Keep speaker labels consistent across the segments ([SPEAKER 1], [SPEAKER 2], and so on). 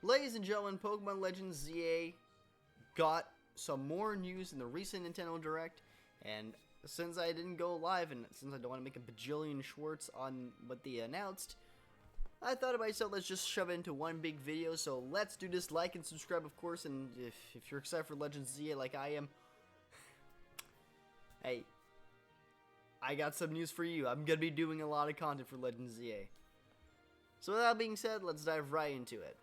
[SPEAKER 1] Ladies and gentlemen, Pokemon Legends ZA got some more news in the recent Nintendo Direct, and since I didn't go live, and since I don't want to make a bajillion shorts on what they announced, I thought to myself, let's just shove it into one big video. So let's do this. Like and subscribe, of course, and if you're excited for Legends ZA like I am, hey, I got some news for you. I'm going to be doing a lot of content for Legends ZA. So with that being said, let's dive right into it.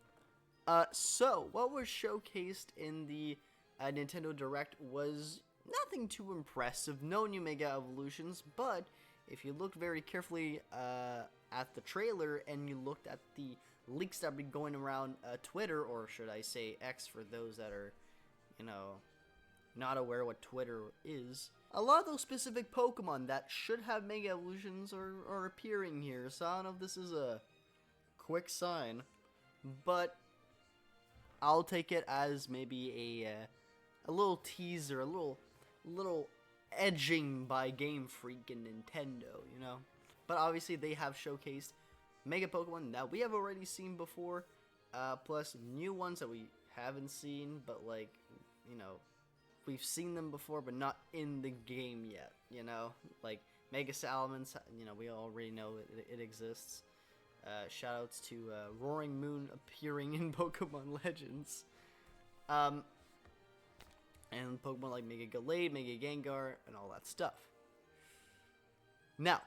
[SPEAKER 1] So what was showcased in the Nintendo Direct was nothing too impressive, no new Mega Evolutions, but if you looked very carefully at the trailer and you looked at the leaks that have been going around Twitter, or should I say X for those that are, not aware what Twitter is, a lot of those specific Pokemon that should have Mega Evolutions are appearing here, so I don't know if this is a quick sign, but I'll take it as maybe a little teaser, a little edging by Game Freak and Nintendo, But obviously they have showcased Mega Pokemon that we have already seen before, plus new ones that we haven't seen, but we've seen them before, but not in the game yet, Like Mega Salamence, we already know it exists. Shoutouts to Roaring Moon appearing in Pokemon Legends. And Pokemon like Mega Gallade, Mega Gengar, and all that stuff. Now,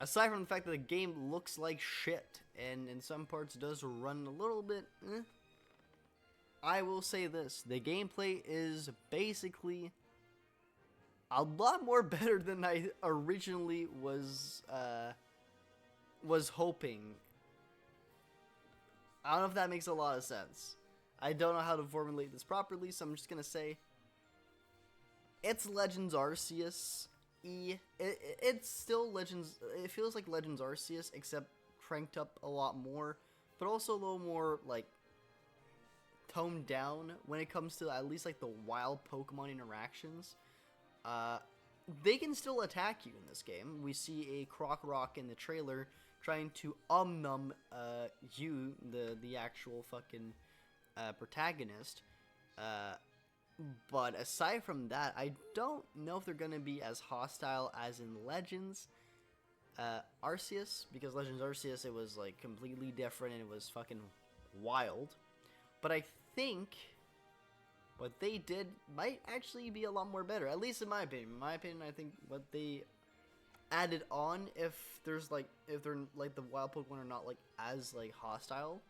[SPEAKER 1] aside from the fact that the game looks like shit, and in some parts does run a little bit, I will say this. The gameplay is basically a lot more better than I originally was hoping. I don't know if that makes a lot of sense. I don't know how to formulate this properly, so I'm just gonna say it's Legends Arceus. It's still Legends. It feels like Legends Arceus, except cranked up a lot more, but also a little more toned down when it comes to at least the wild Pokemon interactions. They can still attack you in this game. We see a Krokorok in the trailer trying to num you, the actual fucking protagonist. But aside from that, I don't know if they're gonna be as hostile as in Legends Arceus, because Legends Arceus, it was completely different and it was fucking wild. But I think what they did might actually be a lot more better, at least in my opinion. In my opinion, I think what they added on, if they're the wild Pokemon are not as hostile,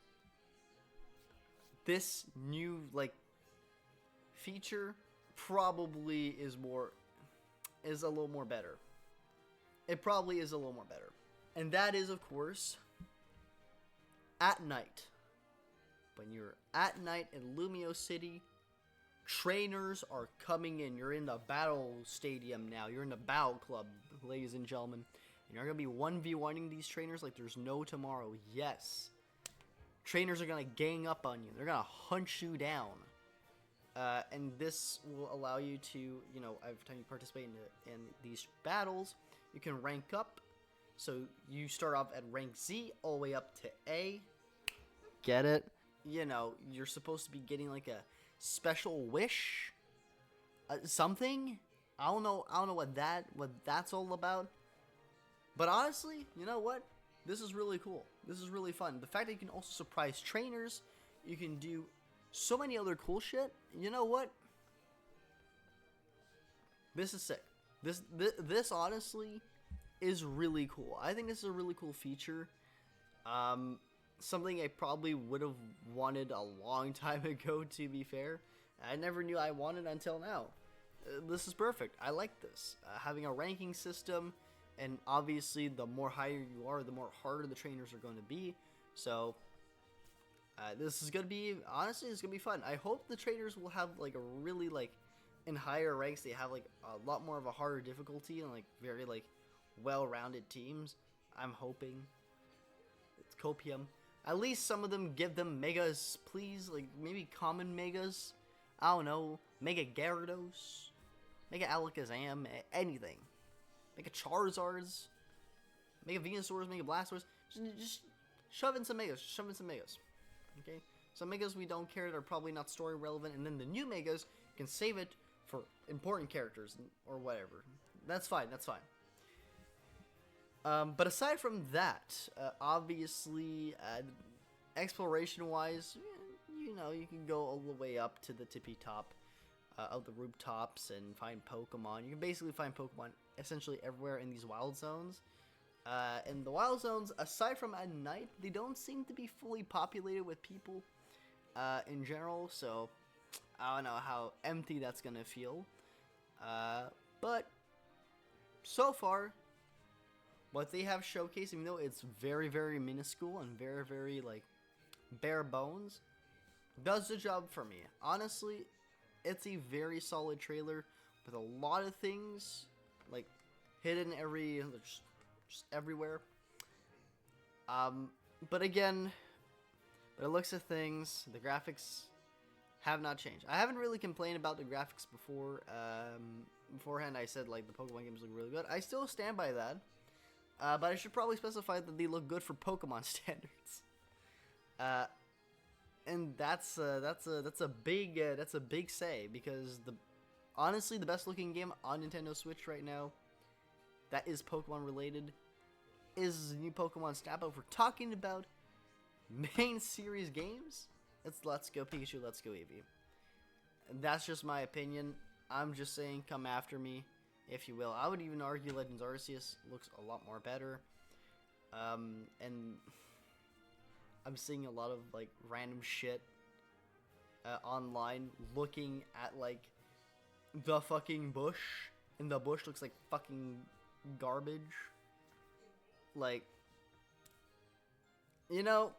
[SPEAKER 1] this new feature probably is a little more better. It probably is a little more better, and that is, of course, at night. When you're at night in Lumio City, trainers are coming in. You're in the battle stadium now. You're in the battle club, ladies and gentlemen. And you're going to be 1v1ing these trainers like there's no tomorrow. Yes. Trainers are going to gang up on you. They're going to hunt you down. And this will allow you to, every time you participate in these battles, you can rank up. So you start off at rank Z all the way up to A. Get it? You're supposed to be getting a special wish, something. I don't know what that's all about. But honestly, you know what? This is really cool. This is really fun. The fact that you can also surprise trainers, you can do so many other cool shit. You know what? This is sick. This honestly is really cool. I think this is a really cool feature. Something I probably would have wanted a long time ago, to be fair. I never knew I wanted until now. This is perfect. I like this. Having a ranking system, and obviously the more higher you are, the more harder the trainers are going to be. So, this is going to be, honestly, it's going to be fun. I hope the trainers will have a really in higher ranks, they have a lot more of a harder difficulty and very well-rounded teams. I'm hoping. It's Copium. At least some of them give them Megas, please. Maybe common Megas. I don't know. Mega Gyarados. Mega Alakazam. Anything. Mega Charizards. Mega Venusaurs. Mega Blastoise. Just shove in some Megas. Shove in some Megas. Okay, some megas we don't care, they're probably not story relevant, and then the new megas can save it for important characters or whatever. That's fine. That's fine. But aside from that, obviously, exploration-wise, you know, you can go all the way up to the tippy top of the rooftops and find Pokemon. You can basically find Pokemon essentially everywhere in these wild zones. And the wild zones, aside from at night, they don't seem to be fully populated with people in general. So I don't know how empty that's gonna feel. But so far, what they have showcased, even though it's very, very minuscule and very, very like bare bones, does the job for me. Honestly, it's a very solid trailer with a lot of things like hidden just everywhere. But again, by the looks of things, the graphics have not changed. I haven't really complained about the graphics before. Beforehand, I said like the Pokemon games look really good. I still stand by that. But I should probably specify that they look good for Pokemon standards. And that's a big say, because honestly the best looking game on Nintendo Switch right now that is Pokemon related is new Pokemon Snap. If we're talking about main series games, it's Let's Go Pikachu, Let's Go Eevee. And that's just my opinion. I'm just saying, come after me, if you will. I would even argue Legends Arceus looks a lot more better. And I'm seeing a lot of like random shit online, looking at like the fucking bush, and the bush looks like fucking garbage. Like, you know,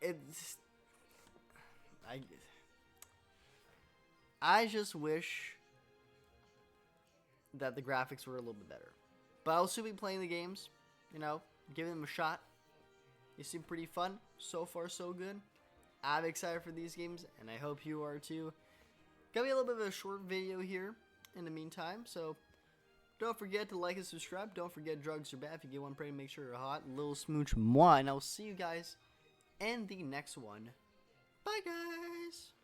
[SPEAKER 1] it's I just wish that the graphics were a little bit better. But I'll still be playing the games, you know, giving them a shot. They seem pretty fun. So far, so good. I'm excited for these games, and I hope you are too. Gonna be a little bit of a short video here in the meantime, so don't forget to like and subscribe. Don't forget drugs are bad. If you get one, pray to make sure you're hot. Little smooch moi, and I'll see you guys in the next one. Bye, guys!